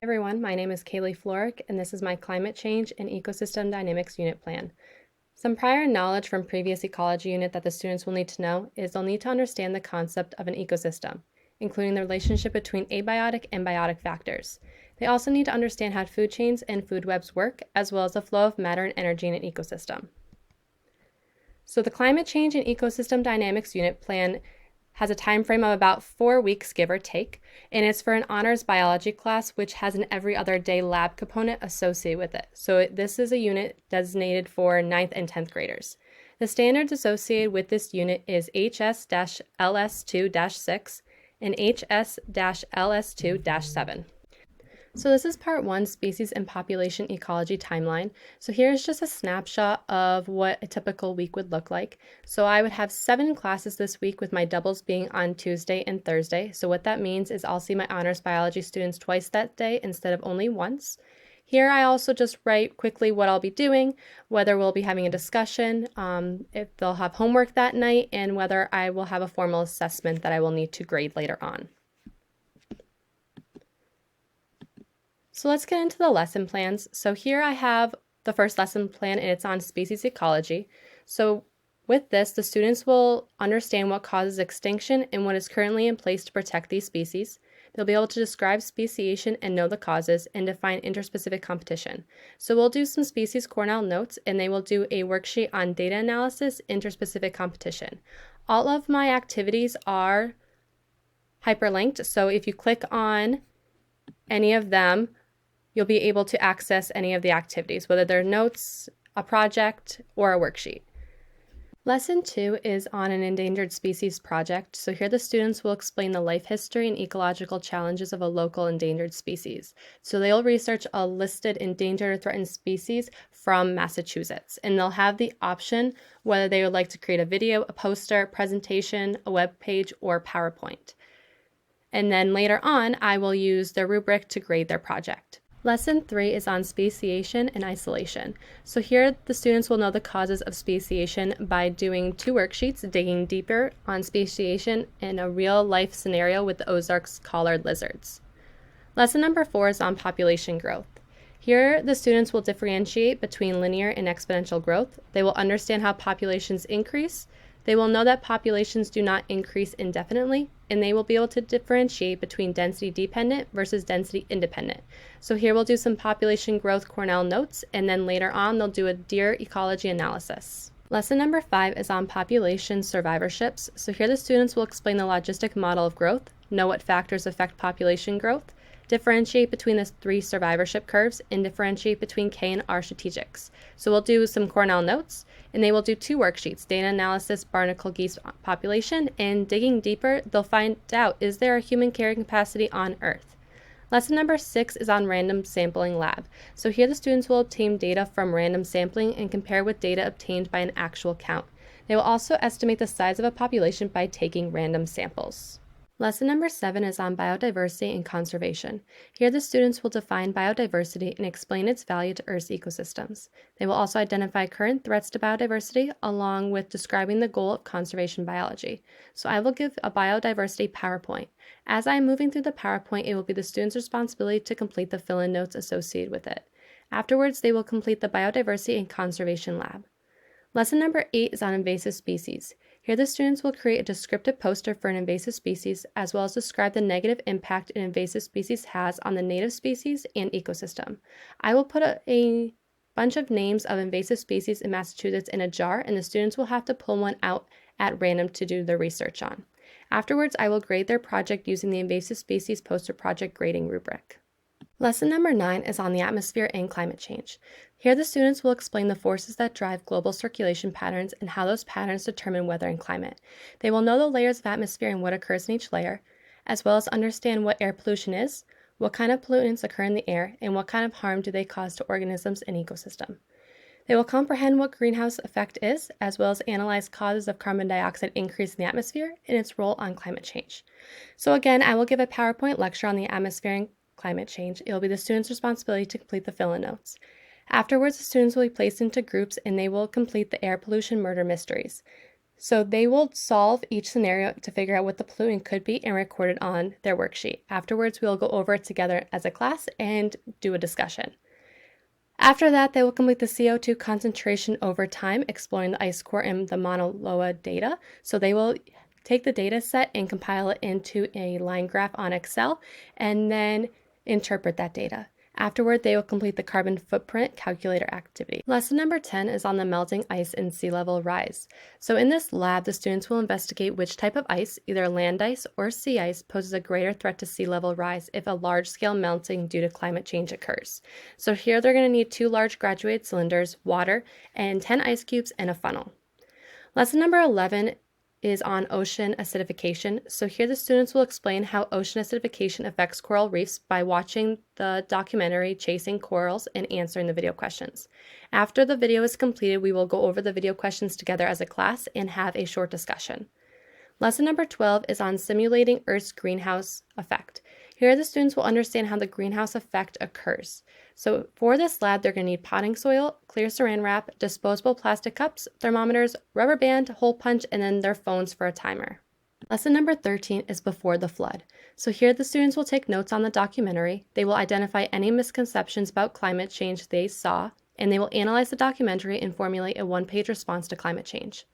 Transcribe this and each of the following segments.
Everyone, my name is Kaylee Florick, and this is my Climate Change and Ecosystem Dynamics Unit Plan. Some prior knowledge from previous ecology unit that the students will need to know is they'll need to understand the concept of an ecosystem, including the relationship between abiotic and biotic factors. They also need to understand how food chains and food webs work, as well as the flow of matter and energy in an ecosystem. So the Climate Change and Ecosystem Dynamics Unit Plan has a time frame of about 4 weeks, give or take, and it's for an honors biology class, which has an every other day lab component associated with it. So this is a unit designated for 9th and 10th graders. The standards associated with this unit is HS-LS2-6 and HS-LS2-7. So this is part 1, species and population ecology timeline. So here's just a snapshot of what a typical week would look like. So I would have 7 classes this week, with my doubles being on Tuesday and Thursday. So what that means is I'll see my honors biology students twice that day instead of only once. Here I also just write quickly what I'll be doing, whether we'll be having a discussion, if they'll have homework that night, and whether I will have a formal assessment that I will need to grade later on. So let's get into the lesson plans. So here I have the first lesson plan, and it's on species ecology. So with this, the students will understand what causes extinction and what is currently in place to protect these species. They'll be able to describe speciation and know the causes, and define interspecific competition. So we'll do some species Cornell notes, and they will do a worksheet on data analysis, interspecific competition. All of my activities are hyperlinked, so if you click on any of them, you'll be able to access any of the activities, whether they're notes, a project, or a worksheet. Lesson 2 is on an endangered species project. So here the students will explain the life history and ecological challenges of a local endangered species. So they'll research a listed endangered or threatened species from Massachusetts, and they'll have the option whether they would like to create a video, a poster, presentation, a web page, or PowerPoint. And then later on, I will use their rubric to grade their project. Lesson 3 is on speciation and isolation. So here the students will know the causes of speciation by doing 2 worksheets, digging deeper on speciation in a real-life scenario with the Ozarks collared lizards. Lesson number 4 is on population growth. Here the students will differentiate between linear and exponential growth. They will understand how populations increase. They will know that populations do not increase indefinitely, and they will be able to differentiate between density dependent versus density independent. So here we'll do some population growth Cornell notes, and then later on they'll do a deer ecology analysis. Lesson number 5 is on population survivorships. So here the students will explain the logistic model of growth, know what factors affect population growth, differentiate between the 3 survivorship curves, and differentiate between K and R strategics. So we'll do some Cornell notes, and they will do 2 worksheets, data analysis, barnacle geese population, and digging deeper, they'll find out, is there a human carrying capacity on Earth? Lesson number 6 is on random sampling lab. So here the students will obtain data from random sampling and compare with data obtained by an actual count. They will also estimate the size of a population by taking random samples. Lesson number 7 is on biodiversity and conservation. Here the students will define biodiversity and explain its value to Earth's ecosystems. They will also identify current threats to biodiversity, along with describing the goal of conservation biology. So I will give a biodiversity PowerPoint. As I am moving through the PowerPoint, it will be the students' responsibility to complete the fill-in notes associated with it. Afterwards, they will complete the biodiversity and conservation lab. Lesson number 8 is on invasive species. Here the students will create a descriptive poster for an invasive species, as well as describe the negative impact an invasive species has on the native species and ecosystem. I will put a bunch of names of invasive species in Massachusetts in a jar, and the students will have to pull one out at random to do their research on. Afterwards, I will grade their project using the invasive species poster project grading rubric. Lesson number 9 is on the atmosphere and climate change. Here the students will explain the forces that drive global circulation patterns and how those patterns determine weather and climate. They will know the layers of atmosphere and what occurs in each layer, as well as understand what air pollution is, what kind of pollutants occur in the air, and what kind of harm do they cause to organisms and ecosystem. They will comprehend what greenhouse effect is, as well as analyze causes of carbon dioxide increase in the atmosphere and its role on climate change. So again, I will give a PowerPoint lecture on the atmosphere and climate change. It will be the students' responsibility to complete the fill-in notes. Afterwards, the students will be placed into groups, and they will complete the air pollution murder mysteries. So they will solve each scenario to figure out what the pollutant could be and record it on their worksheet. Afterwards, we'll go over it together as a class and do a discussion. After that, they will complete the CO2 concentration over time, exploring the ice core and the Mauna Loa data. So they will take the data set and compile it into a line graph on Excel and then interpret that data. Afterward, they will complete the carbon footprint calculator activity. Lesson number 10 is on the melting ice and sea level rise. So in this lab, the students will investigate which type of ice, either land ice or sea ice, poses a greater threat to sea level rise if a large-scale melting due to climate change occurs. So here they're going to need 2 large graduated cylinders, water, and 10 ice cubes and a funnel. Lesson number 11 is on ocean acidification. So here the students will explain how ocean acidification affects coral reefs by watching the documentary Chasing Corals and answering the video questions. After the video is completed, we will go over the video questions together as a class and have a short discussion. Lesson number 12 is on simulating Earth's greenhouse effect. Here the students will understand how the greenhouse effect occurs. So for this lab, they're going to need potting soil, clear saran wrap, disposable plastic cups, thermometers, rubber band, hole punch, and then their phones for a timer. Lesson number 13 is before the flood. So here the students will take notes on the documentary. They will identify any misconceptions about climate change they saw, and they will analyze the documentary and formulate a one-page response to climate change.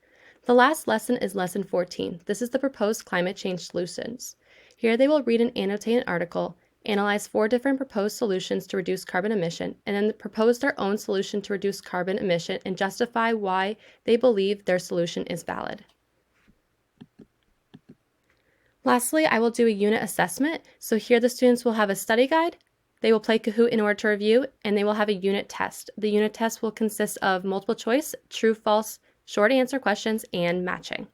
The last lesson is lesson 14. This is the proposed climate change solutions. Here they will read and annotate an article, analyze 4 different proposed solutions to reduce carbon emission, and then propose their own solution to reduce carbon emission and justify why they believe their solution is valid. Lastly, I will do a unit assessment. So here the students will have a study guide, they will play Kahoot in order to review, and they will have a unit test. The unit test will consist of multiple choice, true, false, short answer questions, and matching.